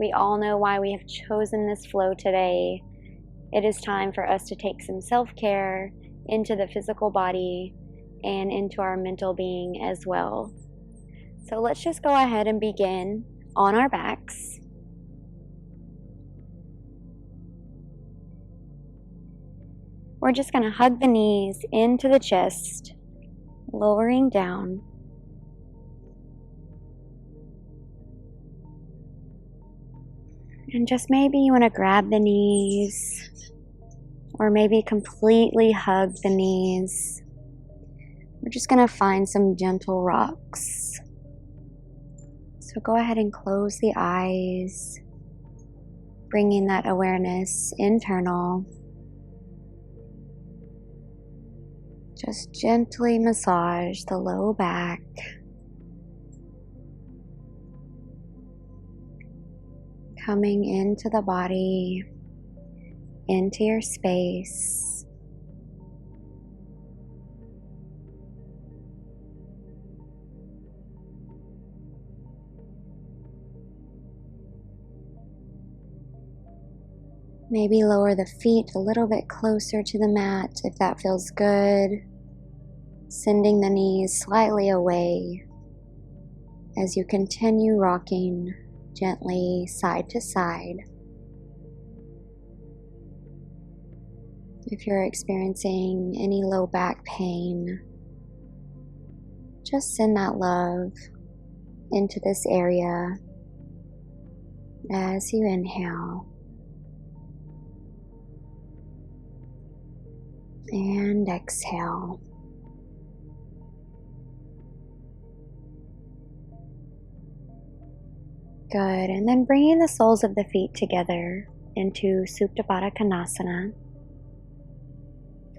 We all know why we have chosen this flow today. It is time for us to take some self-care into the physical body and into our mental being as well. So let's just go ahead and begin on our backs. We're just going to hug the knees into the chest, lowering down. And just maybe you want to grab the knees, or maybe completely hug the knees. We're just going to find some gentle rocks. So go ahead and close the eyes, bringing that awareness internal. Just gently massage the low back. Coming into the body, into your space. Maybe lower the feet a little bit closer to the mat if that feels good. Sending the knees slightly away as you continue rocking gently side to side. If you're experiencing any low back pain, just send that love into this area as you inhale and exhale. Good, and then bringing the soles of the feet together into Supta Baddha Konasana.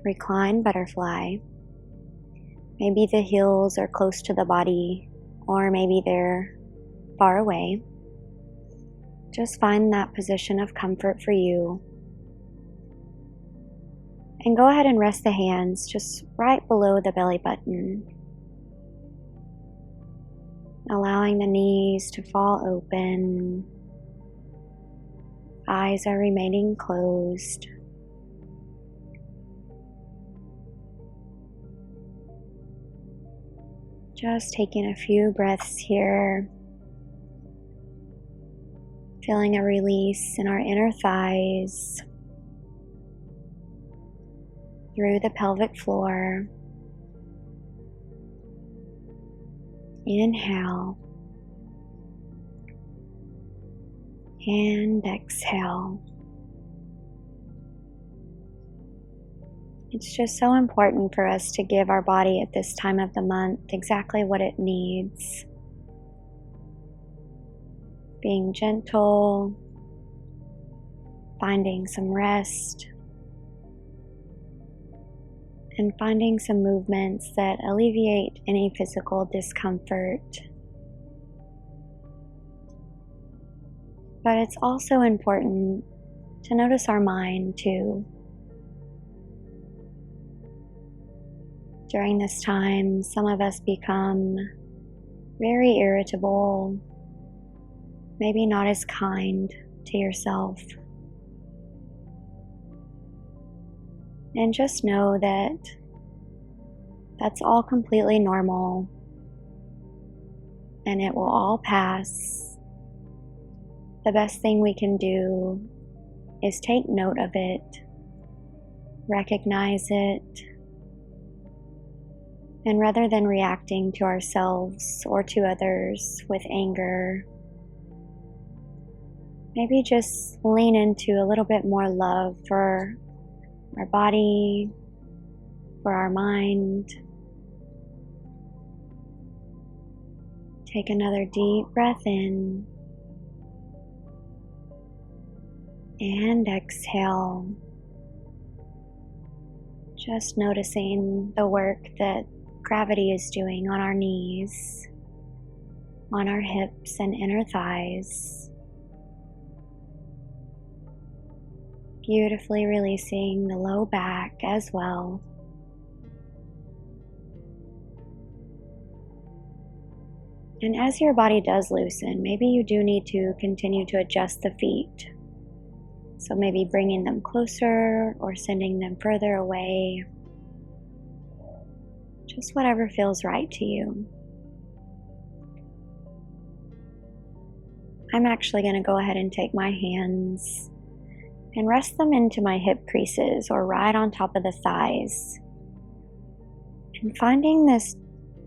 Recline butterfly. Maybe the heels are close to the body, or maybe they're far away. Just find that position of comfort for you. And go ahead and rest the hands just right below the belly button, allowing the knees to fall open. Eyes are remaining closed. Just taking a few breaths here, feeling a release in our inner thighs, through the pelvic floor. Inhale and exhale. It's just so important for us to give our body at this time of the month exactly what it needs. Being gentle, finding some rest, and finding some movements that alleviate any physical discomfort. But it's also important to notice our mind too. During this time, some of us become very irritable, maybe not as kind to yourself. And just know that that's all completely normal, and it will all pass. The best thing we can do is take note of it, recognize it, and rather than reacting to ourselves or to others with anger, maybe just lean into a little bit more love for our body, for our mind. Take another deep breath in and exhale. Just noticing the work that gravity is doing on our knees, on our hips and inner thighs. Beautifully releasing the low back as well. And as your body does loosen, maybe you do need to continue to adjust the feet. So maybe bringing them closer or sending them further away. Just whatever feels right to you. I'm actually going to go ahead and take my hands and rest them into my hip creases or right on top of the thighs. And finding this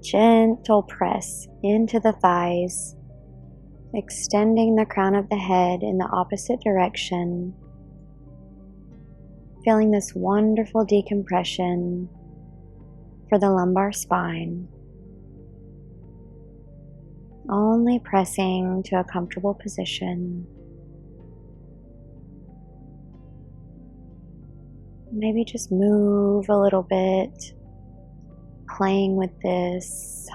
gentle press into the thighs, extending the crown of the head in the opposite direction, feeling this wonderful decompression for the lumbar spine, only pressing to a comfortable position. Maybe just move a little bit, playing with this.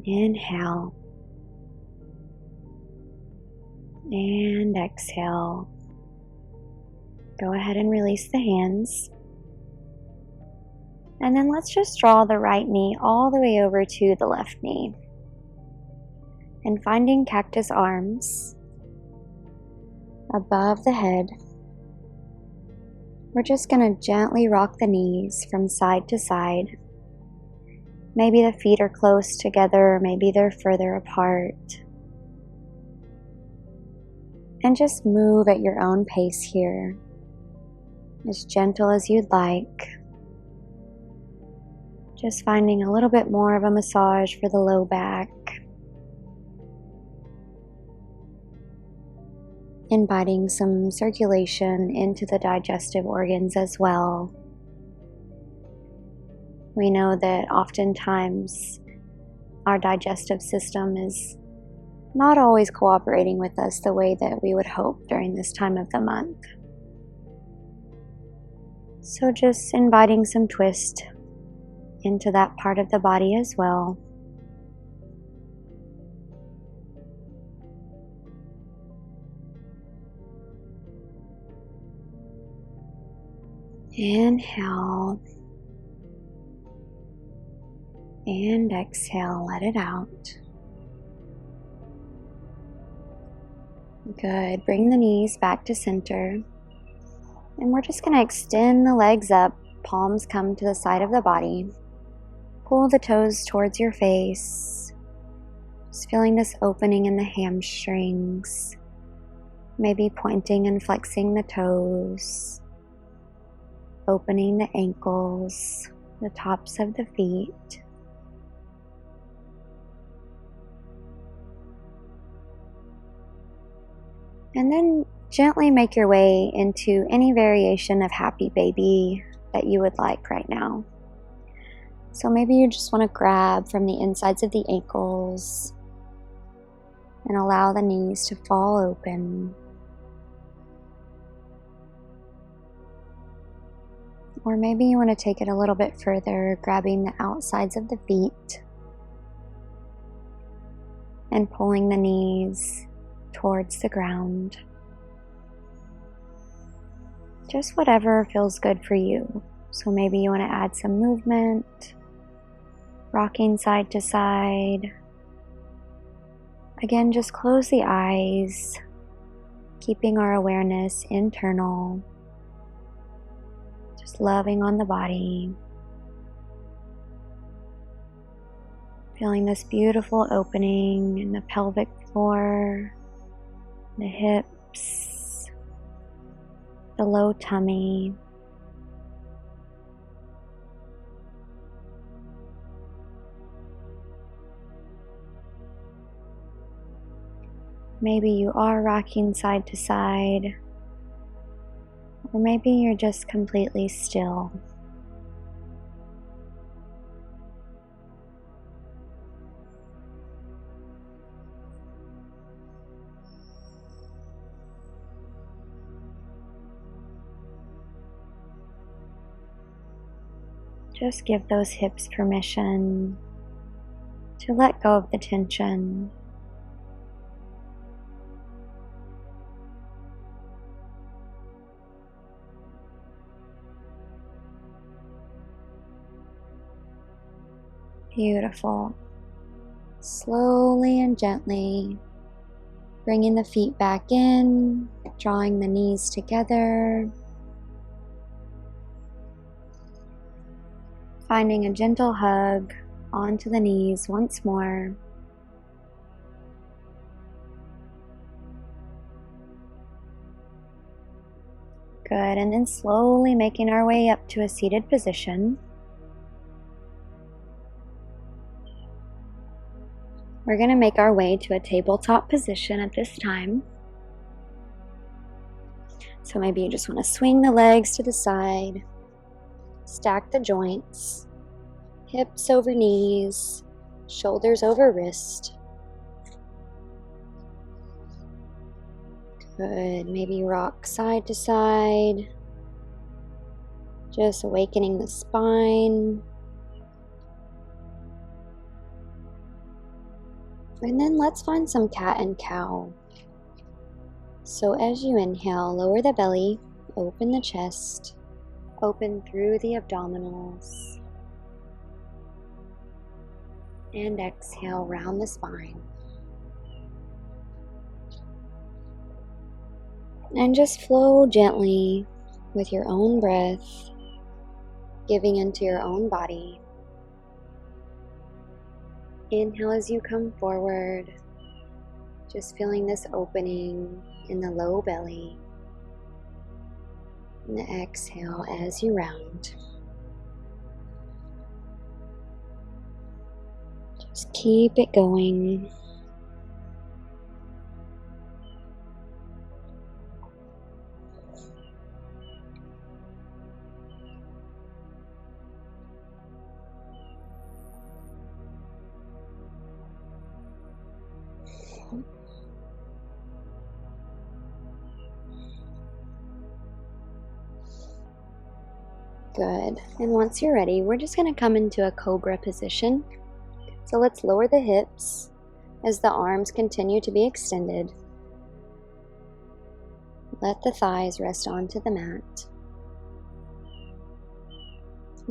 Inhale and exhale. Go ahead and release the hands. And then let's just draw the right knee all the way over to the left knee. And finding cactus arms above the head, we're just going to gently rock the knees from side to side. Maybe the feet are close together, maybe they're further apart. And just move at your own pace here, as gentle as you'd like. Just finding a little bit more of a massage for the low back. Inviting some circulation into the digestive organs as well. We know that oftentimes our digestive system is not always cooperating with us the way that we would hope during this time of the month. So just inviting some twist into that part of the body as well. Inhale and exhale, let it out. Good. Bring the knees back to center. And we're just going to extend the legs up, palms come to the side of the body. Pull the toes towards your face. Just feeling this opening in the hamstrings. Maybe pointing and flexing the toes. Opening the ankles, the tops of the feet. And then gently make your way into any variation of happy baby that you would like right now. So maybe you just want to grab from the insides of the ankles and allow the knees to fall open. Or maybe you want to take it a little bit further, grabbing the outsides of the feet and pulling the knees towards the ground. Just whatever feels good for you. So maybe you want to add some movement, rocking side to side. Again, just close the eyes, keeping our awareness internal. Just loving on the body. Feeling this beautiful opening in the pelvic floor, the hips, the low tummy. Maybe you are rocking side to side, or maybe you're just completely still. Just give those hips permission to let go of the tension. Beautiful. Slowly and gently bringing the feet back in, drawing the knees together, finding a gentle hug onto the knees once more. Good, and then slowly making our way up to a seated position. We're going to make our way to a tabletop position at this time. So maybe you just want to swing the legs to the side, stack the joints, hips over knees, shoulders over wrist. Good, maybe rock side to side, just awakening the spine. And then let's find some cat and cow. So as you inhale, lower the belly, open the chest, open through the abdominals. And exhale, round the spine. And just flow gently with your own breath, giving into your own body. Inhale as you come forward, just feeling this opening in the low belly. And exhale as you round. Just keep it going. Good. And once you're ready, we're just going to come into a cobra position. So let's lower the hips as the arms continue to be extended. Let the thighs rest onto the mat.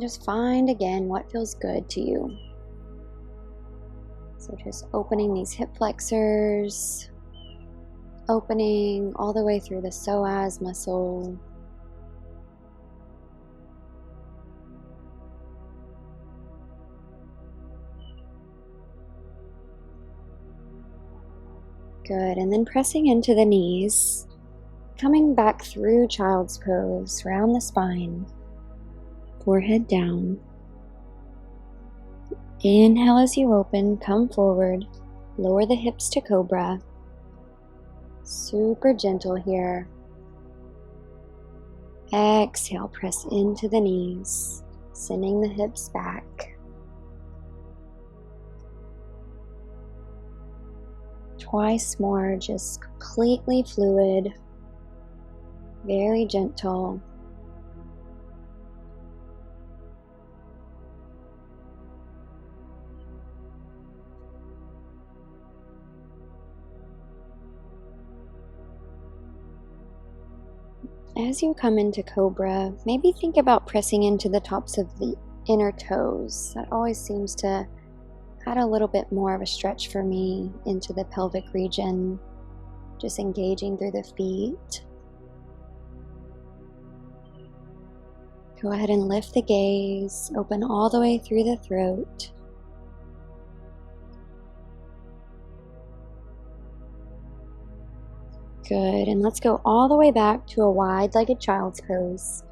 Just find again what feels good to you. So just opening these hip flexors, opening all the way through the psoas muscle. Good, and then pressing into the knees, coming back through child's pose, round the spine, forehead down. Inhale as you open, come forward, lower the hips to cobra. Super gentle here. Exhale, press into the knees, sending the hips back. Twice more, just completely fluid, very gentle. As you come into cobra, maybe think about pressing into the tops of the inner toes. That always seems to add a little bit more of a stretch for me into the pelvic region, just engaging through the feet. Go ahead and lift the gaze, open all the way through the throat. Good, and let's go all the way back to a wide-legged child's pose.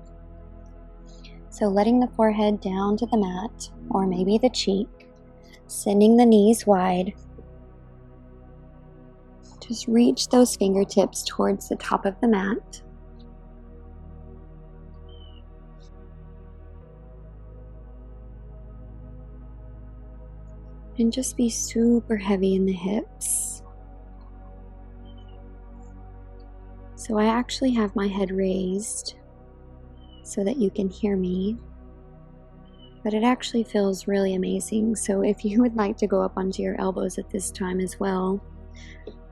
So letting the forehead down to the mat, or maybe the cheek, sending the knees wide. Just reach those fingertips towards the top of the mat. And just be super heavy in the hips. So I actually have my head raised so that you can hear me. But it actually feels really amazing. So if you would like to go up onto your elbows at this time as well,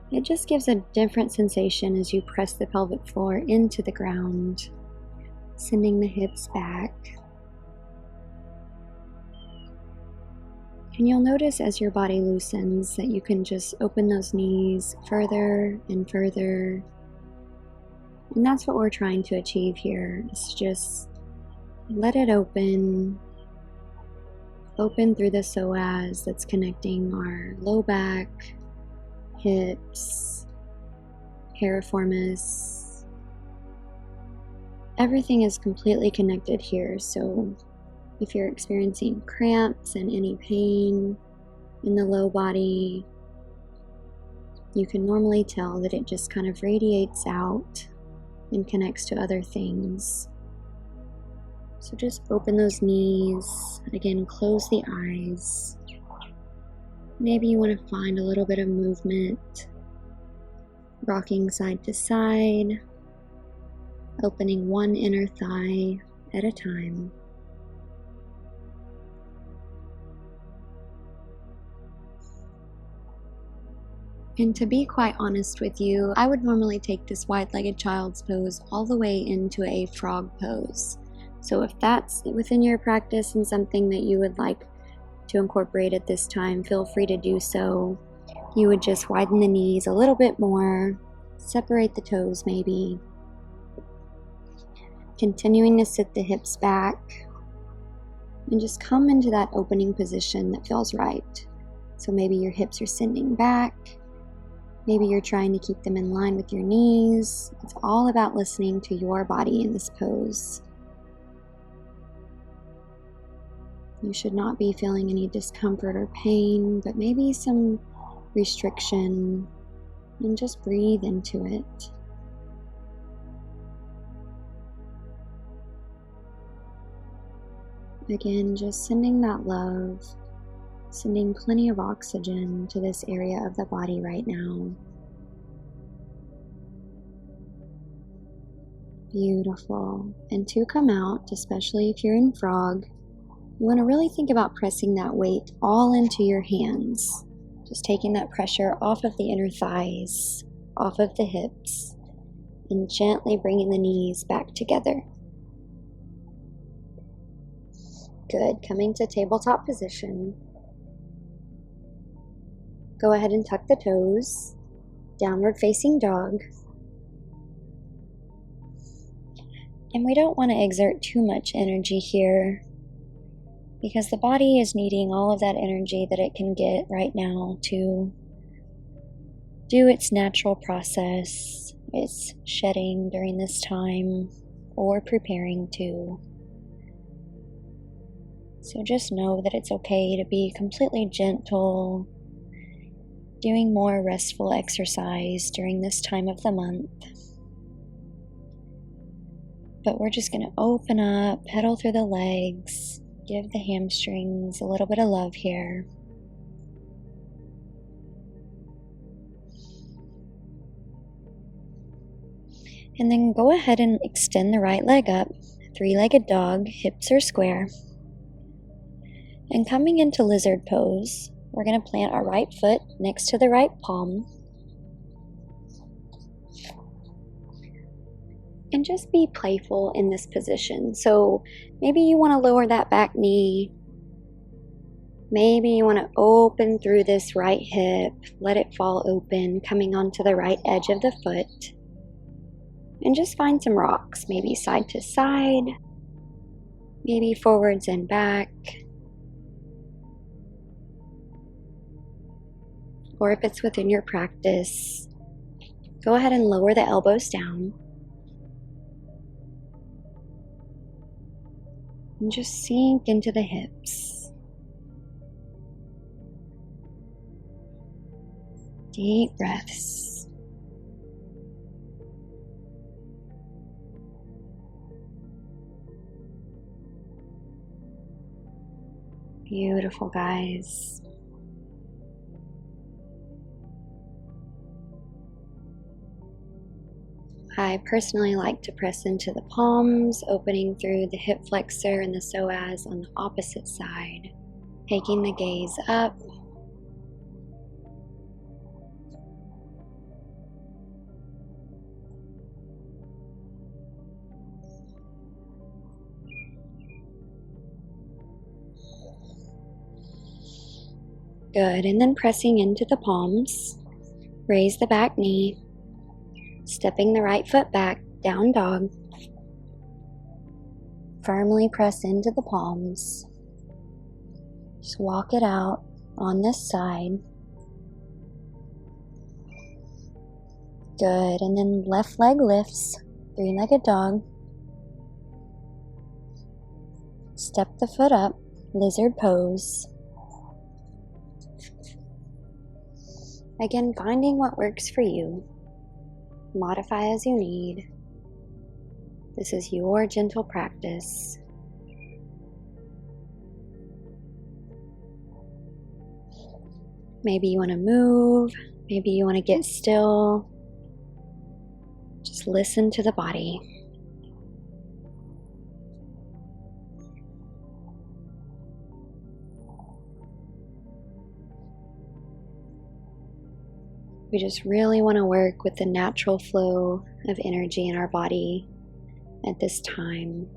it just gives a different sensation as you press the pelvic floor into the ground, sending the hips back. And you'll notice as your body loosens that you can just open those knees further and further. And that's what we're trying to achieve here, is just let it open through the psoas that's connecting our low back, hips, piriformis. Everything is completely connected here, so if you're experiencing cramps and any pain in the low body, you can normally tell that it just kind of radiates out and connects to other things. So just open those knees. Again, close the eyes. Maybe you want to find a little bit of movement, rocking side to side, opening one inner thigh at a time. And to be quite honest with you, I would normally take this wide-legged child's pose all the way into a frog pose. So if that's within your practice and something that you would like to incorporate at this time, feel free to do so. You would just widen the knees a little bit more, separate the toes maybe, continuing to sit the hips back, and just come into that opening position that feels right. So maybe your hips are sending back. Maybe you're trying to keep them in line with your knees. It's all about listening to your body in this pose. You should not be feeling any discomfort or pain, but maybe some restriction, and just breathe into it. Again, just sending that love, sending plenty of oxygen to this area of the body right now. Beautiful. And to come out, especially if you're in frog, you want to really think about pressing that weight all into your hands. Just taking that pressure off of the inner thighs, off of the hips, and gently bringing the knees back together. Good. Coming to tabletop position. Go ahead and tuck the toes, downward facing dog. And we don't want to exert too much energy here, because the body is needing all of that energy that it can get right now to do its natural process, its shedding during this time, or preparing to. So just know that it's okay to be completely gentle, doing more restful exercise during this time of the month. But we're just going to open up, pedal through the legs, give the hamstrings a little bit of love here. And then go ahead and extend the right leg up, three-legged dog, hips are square. And coming into lizard pose, we're going to plant our right foot next to the right palm. And just be playful in this position. So maybe you want to lower that back knee. Maybe you want to open through this right hip, let it fall open, coming onto the right edge of the foot. And just find some rocks, maybe side to side, maybe forwards and back. Or if it's within your practice, go ahead and lower the elbows down. And just sink into the hips. Deep breaths. Beautiful, guys. I personally like to press into the palms, opening through the hip flexor and the psoas on the opposite side, taking the gaze up. Good, and then pressing into the palms, raise the back knee, stepping the right foot back, down dog. Firmly press into the palms. Just walk it out on this side. Good, and then left leg lifts, three-legged dog. Step the foot up, lizard pose. Again, finding what works for you. Modify as you need. This is your gentle practice. Maybe you want to move, maybe you want to get still. Just listen to the body. We just really want to work with the natural flow of energy in our body at this time.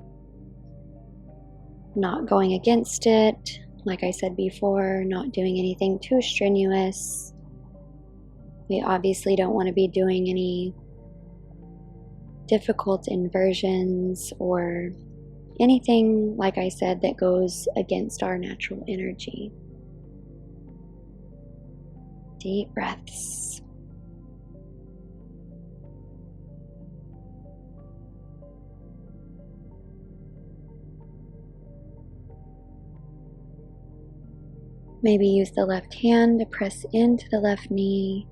Not going against it, like I said before, not doing anything too strenuous. We obviously don't want to be doing any difficult inversions or anything, like I said, that goes against our natural energy. Deep breaths. Maybe use the left hand to press into the left knee,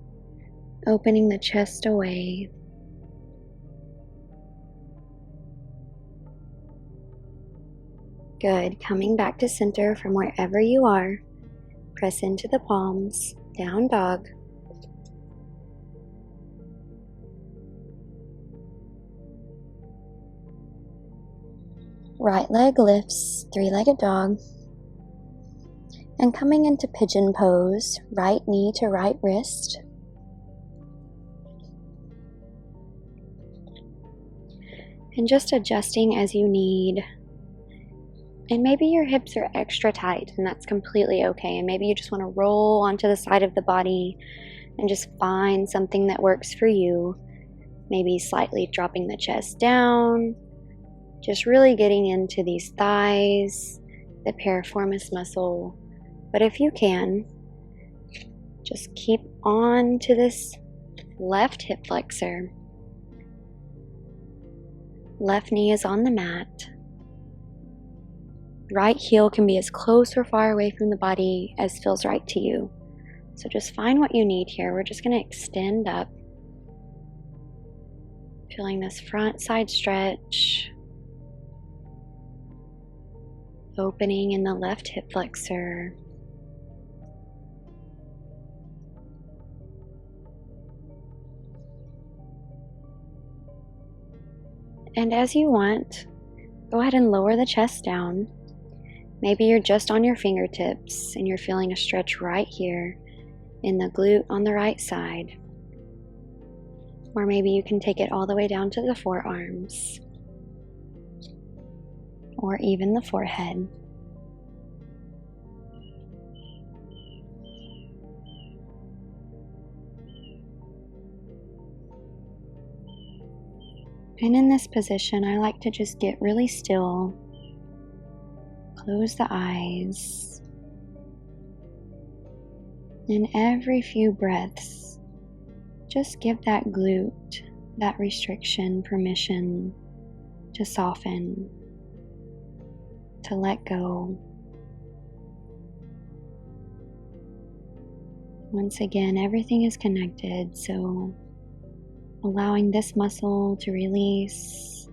opening the chest away. Good. Coming back to center from wherever you are. Press into the palms, down dog. Right leg lifts, three-legged dog. And coming into pigeon pose, right knee to right wrist. And just adjusting as you need. And maybe your hips are extra tight, and that's completely okay. And maybe you just want to roll onto the side of the body and just find something that works for you. Maybe slightly dropping the chest down. Just really getting into these thighs, the piriformis muscle. But if you can, just keep on to this left hip flexor. Left knee is on the mat. Right heel can be as close or far away from the body as feels right to you. So just find what you need here. We're just going to extend up. Feeling this front side stretch. Opening in the left hip flexor. And as you want, go ahead and lower the chest down. Maybe you're just on your fingertips and you're feeling a stretch right here in the glute on the right side. Or maybe you can take it all the way down to the forearms. Or even the forehead. And in this position, I like to just get really still. Close the eyes. And every few breaths, just give that glute, that restriction, permission to soften, to let go. Once again, everything is connected, so allowing this muscle to release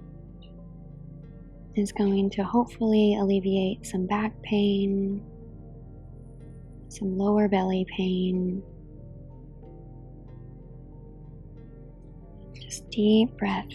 is going to hopefully alleviate some back pain, some lower belly pain. Just deep breath.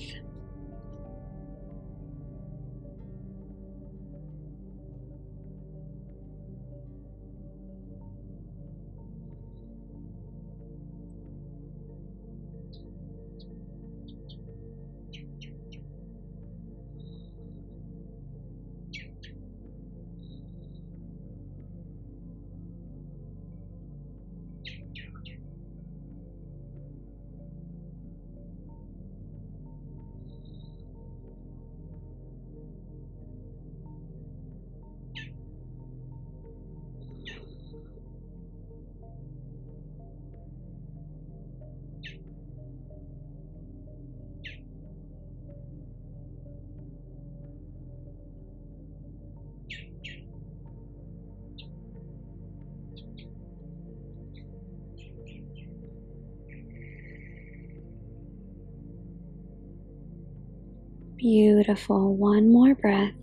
Beautiful. One more breath.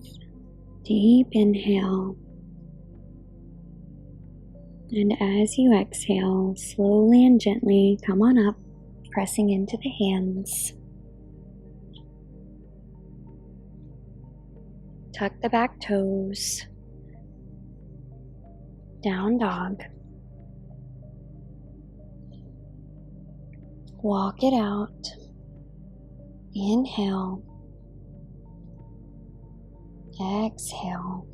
Deep inhale. And as you exhale, slowly and gently come on up, pressing into the hands. Tuck the back toes. Down dog. Walk it out. Inhale. Exhale.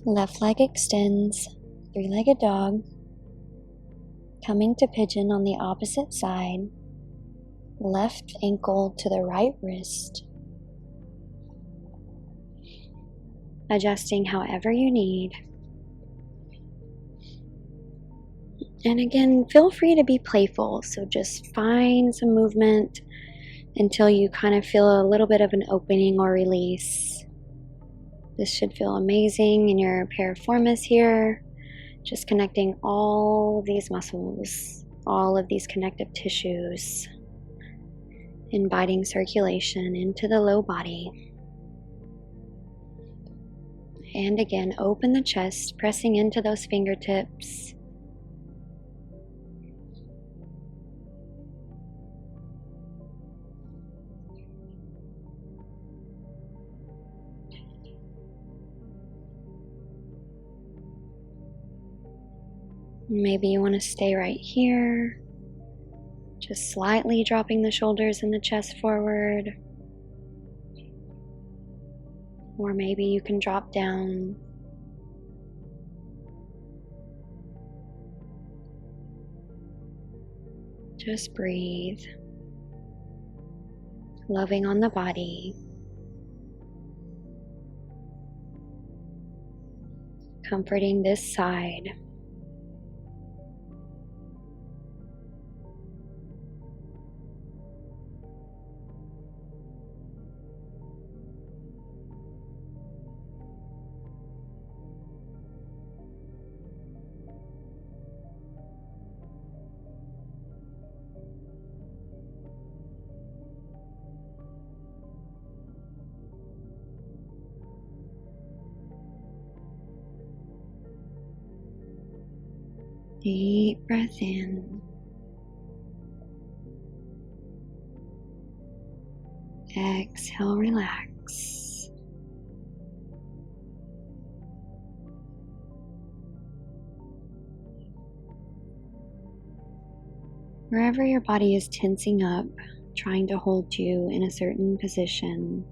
Left leg extends, three-legged dog. Coming to pigeon on the opposite side. Left ankle to the right wrist. Adjusting however you need. And again, feel free to be playful. So just find some movement until you kind of feel a little bit of an opening or release. This should feel amazing in your piriformis here. Just connecting all of these muscles, all of these connective tissues. Inviting circulation into the low body. And again, open the chest, pressing into those fingertips. Maybe you want to stay right here, just slightly dropping the shoulders and the chest forward. Or maybe you can drop down. Just breathe. Loving on the body. Comforting this side. Deep breath in. Exhale, relax. Wherever your body is tensing up, trying to hold you in a certain position,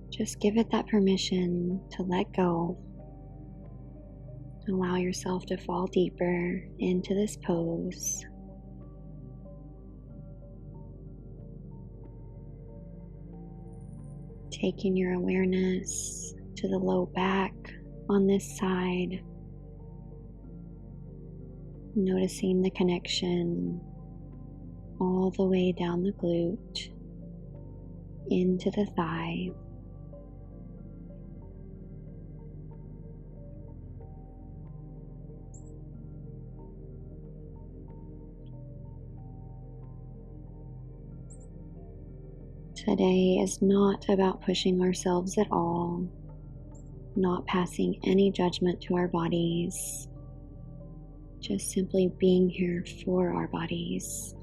just give it that permission to let go. Allow yourself to fall deeper into this pose. Taking your awareness to the low back on this side. Noticing the connection all the way down the glute into the thigh. Today is not about pushing ourselves at all, not passing any judgment to our bodies, just simply being here for our bodies.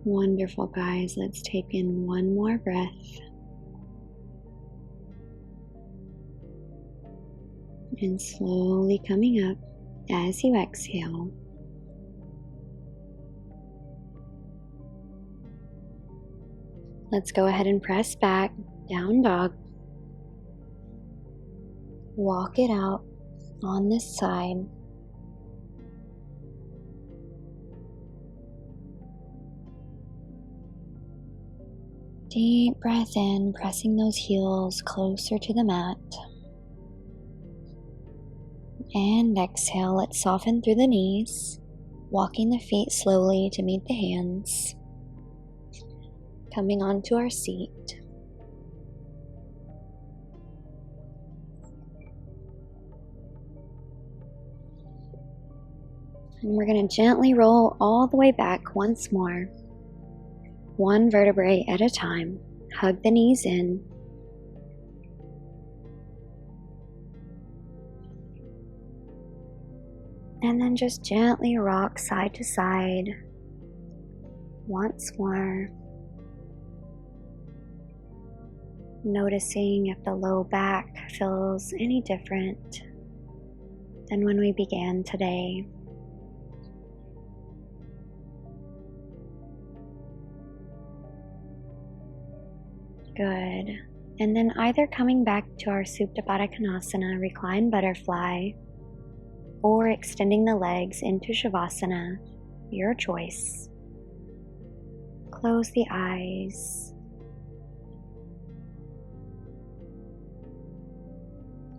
Wonderful, guys. Let's take in one more breath. And slowly coming up as you exhale. Let's go ahead and press back, down dog. Walk it out on this side. Deep breath in, pressing those heels closer to the mat. And exhale, let's soften through the knees, walking the feet slowly to meet the hands, coming onto our seat. And we're going to gently roll all the way back once more, one vertebrae at a time. Hug the knees in. And then just gently rock side to side once more. Noticing if the low back feels any different than when we began today. Good. And then either coming back to our Supta Baddha Konasana, reclined butterfly, or extending the legs into Shavasana, your choice. Close the eyes.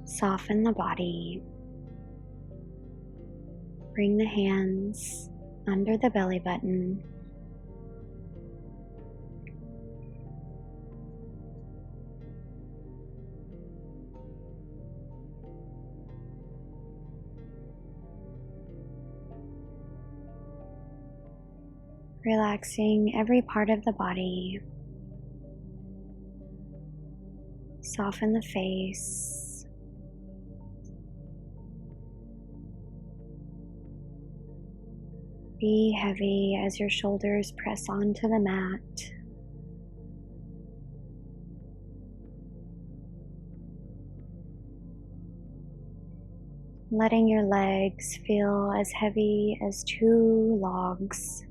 Soften the body. Bring the hands under the belly button. Relaxing every part of the body. Soften the face. Be heavy as your shoulders press onto the mat. Letting your legs feel as heavy as 2 logs.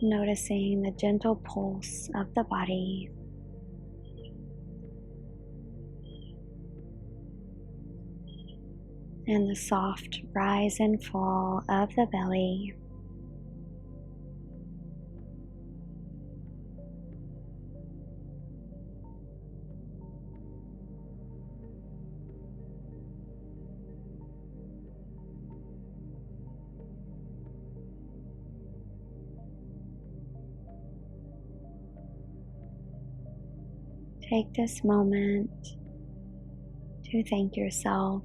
Noticing the gentle pulse of the body. And the soft rise and fall of the belly. Take this moment to thank yourself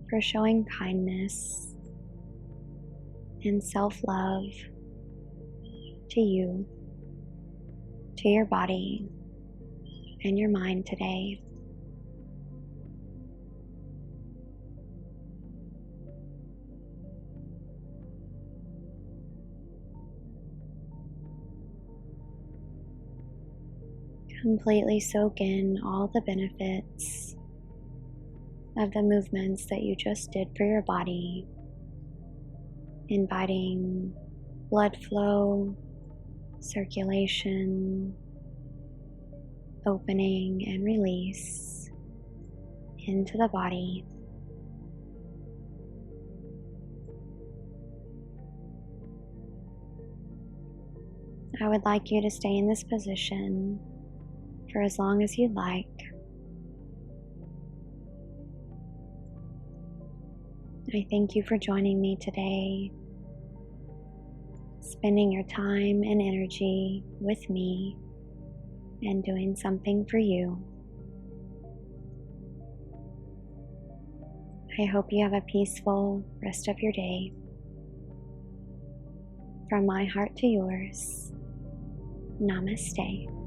for showing kindness and self-love to you, to your body, and your mind today. Completely soak in all the benefits of the movements that you just did for your body, inviting blood flow, circulation, opening and release into the body. I would like you to stay in this position for as long as you'd like. I thank you for joining me today, spending your time and energy with me and doing something for you. I hope you have a peaceful rest of your day. From my heart to yours, Namaste.